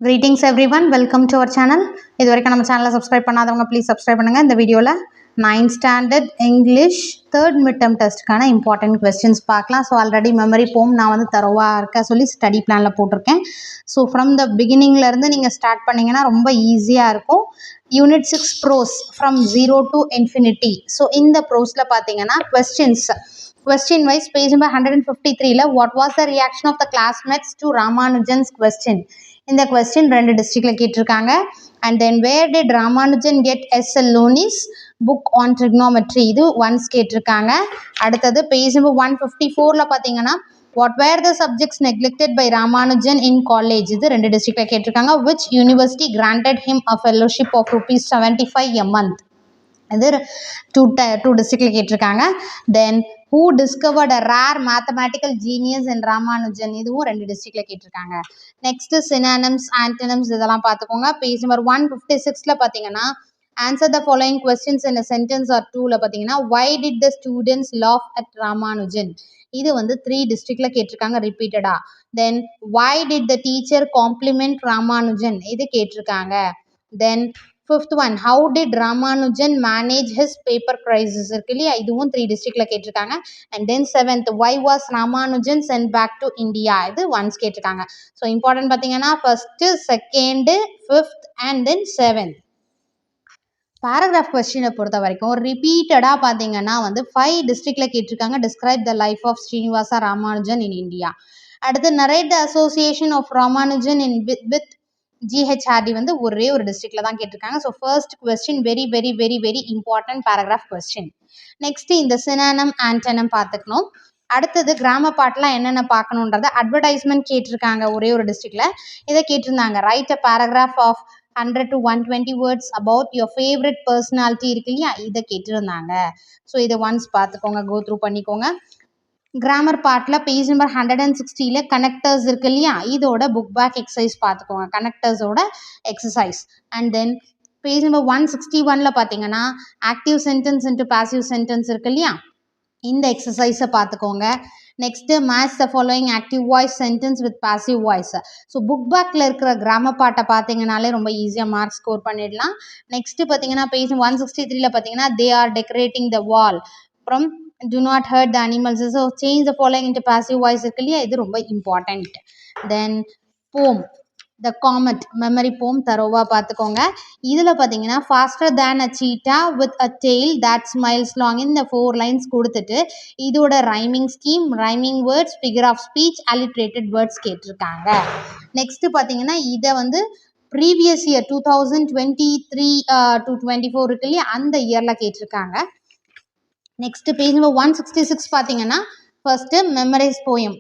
Greetings everyone, welcome to our channel. இது வரைக்கும் நம்ம சேனலை சப்ஸ்கிரைப் பண்ணாதவங்க ப்ளீஸ் சப்ஸ்கிரைப் பண்ணுங்கள். இந்த வீடியோவில் 9th standard English third mid term டெஸ்ட்டுக்கான இம்பார்ட்டன்ட் கொஸ்டின்ஸ் பார்க்கலாம். ஸோ ஆல்ரெடி மெமரி போம் நான் வந்து தரோவாக இருக்க சொல்லி ஸ்டடி பிளானில் போட்டிருக்கேன். ஸோ ஃப்ரம் த பிகினிங்லேருந்து நீங்கள் ஸ்டார்ட் பண்ணிங்கன்னா ரொம்ப ஈஸியாக இருக்கும். Unit 6 prose from 0 to infinity. So இந்த ப்ரோஸில் பார்த்தீங்கன்னா question wise page number 153 la what was the reaction of the classmates to Ramanujan's question. இந்த question ரெண்டு டிஸ்ட்ரிக்ட்ல கேட்டிருக்காங்க. And then where did Ramanujan get S.L. Loni's book on trigonometry, இது once கேட்டிருக்காங்க. அடுத்தது பேஜ் நம்பர் 154ல பார்த்தீங்கன்னா what were the subjects neglected by Ramanujan in college, இது ரெண்டு டிஸ்ட்ரிக்ட்ல கேட்டிருக்காங்க. which university granted him a fellowship of ₹75 a month, இது two டிஸ்ட்ரிக்ட்ல கேட்டிருக்காங்க. தென் who discovered a rare mathematical genius in Ramanujan, இதுவும் ரெண்டு டிஸ்ட்ரிக்ட்ல கேட்டிருக்காங்க. நெக்ஸ்ட் synonyms antonyms இதெல்லாம் பார்த்துக்கோங்க. பேஜ் நம்பர் 156ல பார்த்தீங்கன்னா answer the following questions in a sentence or two ல பார்த்தீங்கன்னா why did the students laugh at Ramanujan, இது வந்து 3 டிஸ்ட்ரிக்ட்ல கேட்டிருக்காங்க ரிப்பீட்டடா. தென் why did the teacher compliment Ramanujan, இது கேட்டிருக்காங்க. தென் fifth one, how did Ramanujan manage his paper crisis, இருக்கு இல்லையா, இதுவும் 3 டிஸ்ட்ரிக்ட்ல கேட்டிருக்காங்க. And then seventh, why was Ramanujan sent back to India, இது ஒன்ஸ் கேட்டிருக்காங்க. ஸோ இம்பார்ட்டன்ட் பார்த்தீங்கன்னா first, second, fifth and then seventh. Paragraph கொஸ்டினை பொறுத்த வரைக்கும் ரிப்பீட்டடாக பார்த்தீங்கன்னா வந்து 5 டிஸ்ட்ரிக்ட்ல கேட்டிருக்காங்க. Describe the life of Srinivasa Ramanujan in India. அடுத்து narrate the association of Ramanujan in with GHRD வந்து ஒரே ஒரு டிஸ்ட்ரிக்ட்ல தான் கேட்டிருக்காங்க. So first question very very very very important paragraph question. Next இந்த சினானம் ஆன்டனம் பார்த்துக்கணும். அடுத்தது கிராம பாட்டெலாம் என்னென்ன பார்க்கணுன்றத அட்வர்டைஸ்மெண்ட் கேட்டிருக்காங்க ஒரே ஒரு டிஸ்ட்ரிக்ட்ல. இதை கேட்டிருந்தாங்க write a paragraph of 100 to 120 words about your favorite personality, இருக்கு இல்லையா, இதை கேட்டிருந்தாங்க. ஸோ இதை ஒன்ஸ் பார்த்துக்கோங்க, கோ த்ரூ பண்ணிக்கோங்க. கிராமர் பார்ட்டில் பேஜ் நம்பர் 160ல கனெக்டர்ஸ் இருக்கு இல்லையா, இதோட புக் பேக் எக்ஸசைஸ் பார்த்துக்கோங்க, கனெக்டர்ஸோட exercise. And then page number 161ல பார்த்தீங்கன்னா active sentence into passive sentence இருக்கு இல்லையா, இந்த எக்ஸசைஸை பார்த்துக்கோங்க. Next match the following active voice sentence with passive voice. So book பேக்கில் இருக்கிற கிராமர் பாட்டை பார்த்தீங்கனாலே ரொம்ப ஈஸியாக மார்க் ஸ்கோர் பண்ணிடலாம். நெக்ஸ்ட்டு பார்த்தீங்கன்னா பேஜ் 163ல பார்த்தீங்கன்னா they are decorating the wall from do not hurt the animals, so change the following into passive voice இருக்கு இல்லையா, இது ரொம்ப important. Then poem, the comet memory poem தரோவா பார்த்துக்கோங்க. இதில் பார்த்தீங்கன்னா faster than a cheetah with a tail that smiles long, இந்த 4 lines கொடுத்துட்டு இதோட rhyming scheme, rhyming words, figure of speech, alliterated words கேட்டிருக்காங்க. நெக்ஸ்ட் பார்த்தீங்கன்னா இதை வந்து ப்ரீவியஸ் இயர் 2023 to 24 இருக்கு இல்லையா, அந்த இயரில் கேட்டிருக்காங்க. நெக்ஸ்ட் பேஜ் நம்பர் 166 பார்த்தீங்கன்னா ஃபர்ஸ்ட்டு மெமரைஸ் போயம்.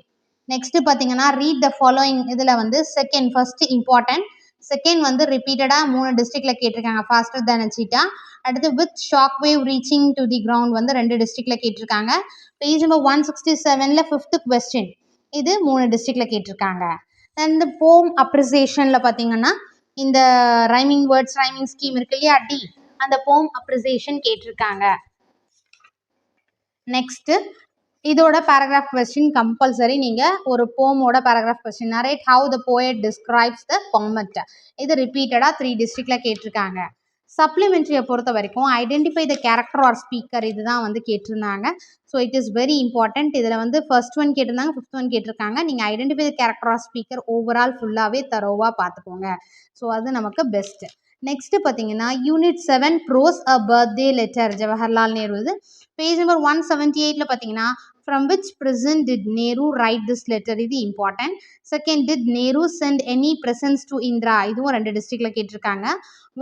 நெக்ஸ்ட்டு பார்த்தீங்கன்னா ரீட் த ஃபாலோயிங், இதில் வந்து செகண்ட் ஃபர்ஸ்ட் இம்பார்ட்டன்ட், செகண்ட் வந்து ரிப்பீட்டடாக 3 டிஸ்ட்ரிக்டில் கேட்டிருக்காங்க ஃபாஸ்டர் தேன் அ சீட்டா. அடுத்து with shock wave reaching to the ground வந்து 2 டிஸ்ட்ரிக்டில் கேட்டிருக்காங்க. பேஜ் நம்பர் 167ல ஃபிஃப்த் கொஸ்டின், இது 3 டிஸ்ட்ரிக்டில் கேட்டிருக்காங்க. இந்த போம் அப்ரிசியேஷனில் பார்த்தீங்கன்னா இந்த ரைமிங் வேர்ட்ஸ், ரைமிங் ஸ்கீம் இருக்கு இல்லையா டி, அந்த போம் அப்ரிசியேஷன் கேட்டிருக்காங்க. நெக்ஸ்ட்டு இதோட பேராகிராஃப் கொஸ்டின் கம்பல்சரி, நீங்கள் ஒரு போமோட paragraph question narrate how the poet describes the comet, இது ரிப்பீட்டடாக 3 டிஸ்ட்ரிக்டில் கேட்டிருக்காங்க. சப்ளிமெண்ட்ரியை பொறுத்த வரைக்கும் identify the character or speaker, இதுதான் வந்து கேட்டிருந்தாங்க. So it is very important. இதில் வந்து ஃபர்ஸ்ட் ஒன் கேட்டிருந்தாங்க, ஃபிஃப்த் ஒன் கேட்டிருக்காங்க. நீங்கள் identify the character or speaker overall ஃபுல்லாகவே தரோவாக பார்த்துக்கோங்க. ஸோ அது நமக்கு பெஸ்ட்டு. நெக்ஸ்ட்டு பார்த்தீங்கன்னா unit 7 prose a birthday letter, Jawaharlal Nehru. இது பேஜ் நம்பர் 178ல பார்த்தீங்கன்னா from which prison did Nehru write this letter, இது important. Second, did Nehru send any presents to Indira, இதுவும் 2 டிஸ்ட்ரிக்ட்ல கேட்டிருக்காங்க.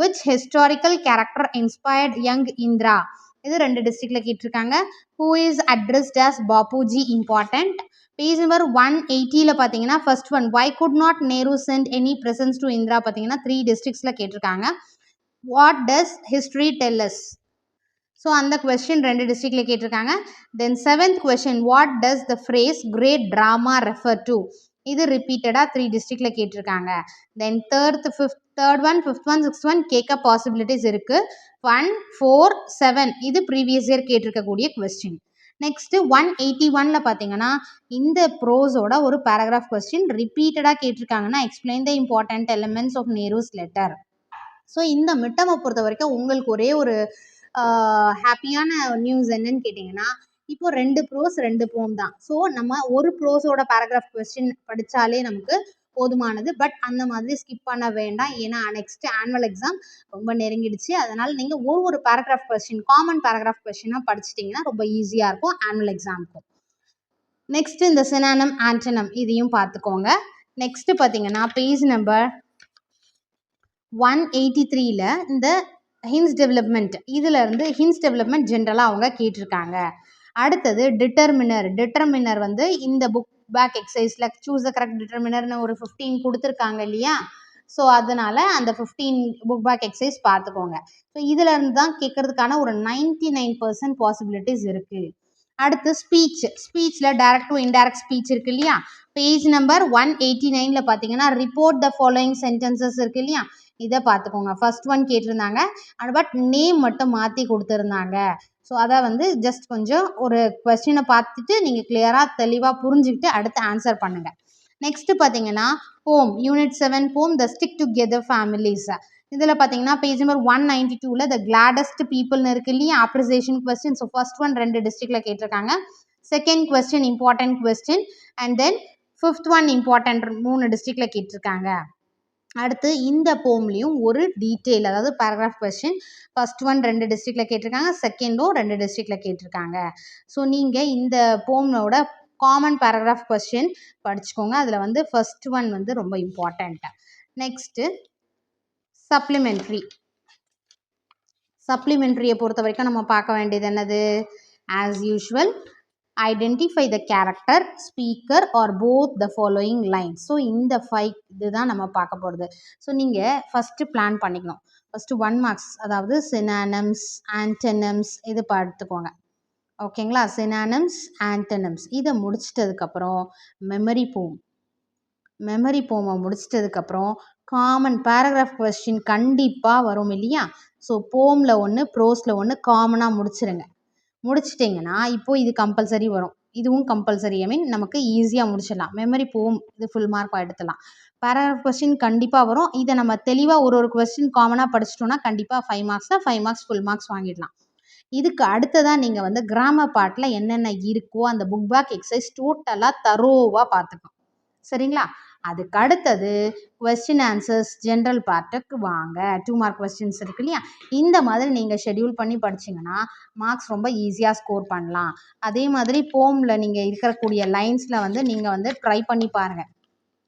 which historical character inspired young Indira, இது 2 டிஸ்ட்ரிக்ட்ல கேட்டிருக்காங்க. who is addressed as Bapuji, important. Page number 180ல பார்த்தீங்கன்னா first one why could not Nehru send any presents to Indira, பார்த்தீங்கன்னா 3 டிஸ்ட்ரிக்ட்ஸில் கேட்டிருக்காங்க. what does history tell us, so அந்த question 2 டிஸ்ட்ரிக்டில் கேட்டிருக்காங்க. Then seventh question what does the phrase great trauma refer to, இது ரிப்பீட்டடாக 3 டிஸ்ட்ரிக்டில் கேட்டிருக்காங்க. Then third one, fifth one, sixth one கேட்க பாசிபிலிட்டிஸ் இருக்குது. 1, 4, 7 இது ப்ரீவியஸ் இயர் கேட்டிருக்கக்கூடிய கொஸ்டின். நெக்ஸ்ட்டு 181ல் பார்த்தீங்கன்னா இந்த ப்ரோஸோட ஒரு பேராகிராஃப் கொஸ்டின் ரிப்பீட்டடாக கேட்டிருக்காங்கன்னா explain the important elements of Nehru's letter. So இந்த மிட்டமை பொறுத்த வரைக்கும் உங்களுக்கு ஒரே ஒரு ஹாப்பியான நியூஸ் என்னன்னு கேட்டிங்கன்னா இப்போ 2 ப்ரோஸ் 2 போம் தான். ஸோ நம்ம ஒரு ப்ரோஸோட பேராகிராஃப் கொஸ்டின் படித்தாலே நமக்கு போதுமானது. பட் அந்த மாதிரி ஸ்கிப் பண்ண வேண்டாம். ஏன்னா நெக்ஸ்ட் ஆனுவல் எக்ஸாம் ரொம்ப நெருங்கிடுச்சு. அதனால் நீங்கள் ஒரு பேராகிராஃப் கொஸ்டின் காமன் பேராகிராஃப் கொஸ்டினாக படிச்சிட்டிங்கன்னா ரொம்ப ஈஸியாக இருக்கும் ஆனுவல் எக்ஸாமுக்கும். நெக்ஸ்ட்டு இந்த சினானம் ஆன்டனம் இதையும் பார்த்துக்கோங்க. நெக்ஸ்ட்டு பார்த்தீங்கன்னா பேஜ் நம்பர் 183ல் இந்த ஹின்ஸ் டெவலப்மெண்ட் இதிலேருந்து ஹின்ஸ் டெவலப்மெண்ட் ஜென்ரலாக அவங்க கேட்டிருக்காங்க. அடுத்தது டிட்டர்மினர் வந்து இந்த புக் பேக் எக்ஸசைஸில் சூஸ் த கரெக்ட் டிட்டர்மினர்னு ஒரு 15 கொடுத்துருக்காங்க இல்லையா. ஸோ அதனால் அந்த 15 புக் பேக் எக்ஸசைஸ் பார்த்துக்கோங்க. ஸோ இதிலேருந்து தான் கேட்குறதுக்கான ஒரு 99% பாசிபிலிட்டிஸ் இருக்குது. அடுத்து ஸ்பீச்சில் டைரக்ட் டு இன்டைரக்ட் ஸ்பீச் இருக்கு இல்லையா. பேஜ் நம்பர் 189ல் பார்த்தீங்கன்னா ரிப்போர்ட் த ஃபாலோயிங் சென்டென்சஸ் இருக்கு இல்லையா. இதை பார்த்துக்கோங்க. ஃபர்ஸ்ட் ஒன் கேட்டிருந்தாங்க, பட் நேம் மட்டும் மாற்றி கொடுத்துருந்தாங்க. ஸோ அதை வந்து ஜஸ்ட் கொஞ்சம் ஒரு கொஸ்டினை பார்த்துட்டு நீங்கள் கிளியராக தெளிவாக புரிஞ்சுக்கிட்டு அடுத்து ஆன்சர் பண்ணுங்கள். நெக்ஸ்ட்டு பார்த்தீங்கன்னா போம் யூனிட் 7 போம் த ஸ்டிக் டுகெதர் ஃபேமிலிஸ். இதில் பார்த்தீங்கன்னா பேஜ் நம்பர் 192ல் த கிளாடஸ்ட் பீப்புள்னு இருக்கு இல்லையா appreciation question. So first one 2 டிஸ்ட்ரிக்டில் கேட்டிருக்காங்க. Second question important question and then fifth one important 3 டிஸ்ட்ரிக்டில் கேட்டிருக்காங்க. அடுத்து இந்த போம்லேயும் ஒரு டீட்டெயில் அதாவது பேராகிராஃப் கொஸ்டின் ஃபர்ஸ்ட் ஒன் 2 டிஸ்ட்ரிக்டில் கேட்டிருக்காங்க, செகண்டும் 2 டிஸ்ட்ரிக்டில் கேட்டிருக்காங்க. ஸோ நீங்கள் இந்த போமோட காமன் பேராகிராஃப் கொஸ்டின் படிச்சுக்கோங்க. அதில் வந்து ஃபர்ஸ்ட் ஒன் வந்து ரொம்ப இம்பார்ட்டண்ட். நெக்ஸ்ட்டு சப்ளிமெண்ட்ரியை பொறுத்த வரைக்கும் நம்ம பார்க்க வேண்டியது என்னது, as usual identify the character speaker are both the following lines. So இந்த 5 இதுதான் நம்ம பார்க்க போகிறது. ஸோ நீங்கள் ஃபஸ்ட்டு பிளான் பண்ணிக்கணும். ஃபஸ்ட்டு 1 மார்க்ஸ் அதாவது சினானம்ஸ் ஆன்டனம்ஸ் இது பார்த்துக்கோங்க. ஓகேங்களா. சினானம்ஸ் ஆன்டனம்ஸ் இதை முடிச்சிட்டதுக்கப்புறம் மெமரி போமை முடிச்சிட்டதுக்கப்புறம் காமன் பேராகிராஃப் கொஸ்டின் கண்டிப்பாக வரும் இல்லையா. ஸோ போமில் 1 ப்ரோஸில் 1 காமனாக முடிச்சிட்டிங்கன்னா இப்போது இது கம்பல்சரி வரும், இதுவும் கம்பல்சரி. நமக்கு ஈஸியாக முடிச்சிடலாம். மெமரி போம் இது ஃபுல் மார்க் எடுத்துடலாம். பேராகிராஃப் கொஸ்டின் கண்டிப்பாக வரும். இதை நம்ம தெளிவாக ஒரு கொஸ்டின் காமனாக படிச்சிட்டோம்னா கண்டிப்பாக 5 மார்க்ஸில் 5 மார்க்ஸ் ஃபுல் மார்க்ஸ் வாங்கிடலாம். இதுக்கு அடுத்ததான் நீங்கள் வந்து கிராமர் பார்ட்டில் என்னென்ன இருக்கோ அந்த புக் பேக் எக்ஸசைஸ் டோட்டலாக தரோவாக பார்த்துக்கணும். சரிங்களா. அதுக்கு அடுத்தது கொஸ்டின் ஆன்சர்ஸ் ஜென்ரல் பார்ட்டுக்கு வாங்க. 2 மார்க் கொஸ்டின்ஸ் இருக்கு இல்லையா. இந்த மாதிரி நீங்கள் ஷெடியூல் பண்ணி படிச்சிங்கன்னா மார்க்ஸ் ரொம்ப ஈஸியாக ஸ்கோர் பண்ணலாம். அதே மாதிரி போமில் நீங்கள் இருக்கக்கூடிய லைன்ஸில் வந்து நீங்கள் வந்து ட்ரை பண்ணி பாருங்கள்.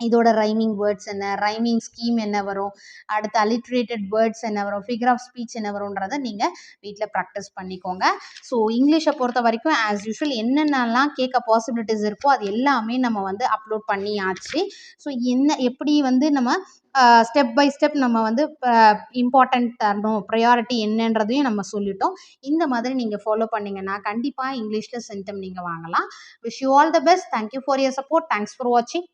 இதோட ரைமிங் வேர்ட்ஸ் என்ன, ரைமிங் ஸ்கீம் என்ன வரும், அடுத்து அலிட்ரேட்டட் வேர்ட்ஸ் என்ன வரும், ஃபிகர் ஆஃப் ஸ்பீச் என்ன வரும்ன்றதை நீங்கள் வீட்டில் ப்ராக்டிஸ் பண்ணிக்கோங்க. ஸோ இங்கிலீஷை பொறுத்த வரைக்கும் ஆஸ் யூஷுவல் என்னென்னலாம் கேட்க பாசிபிலிட்டிஸ் இருக்கோ அது எல்லாமே நம்ம வந்து அப்லோட் பண்ணியாச்சு. ஸோ எப்படி வந்து நம்ம ஸ்டெப் பை ஸ்டெப் நம்ம வந்து இம்பார்ட்டன்ட் தரணும், ப்ரையாரிட்டி என்னன்றதையும் நம்ம சொல்லிட்டோம். இந்த மாதிரி நீங்கள் ஃபாலோ பண்ணிங்கன்னா கண்டிப்பாக இங்கிலீஷில் சென்டம் நீங்கள் வாங்கலாம். Wish you all the best. Thank you for your support. Thanks for வாட்சிங்.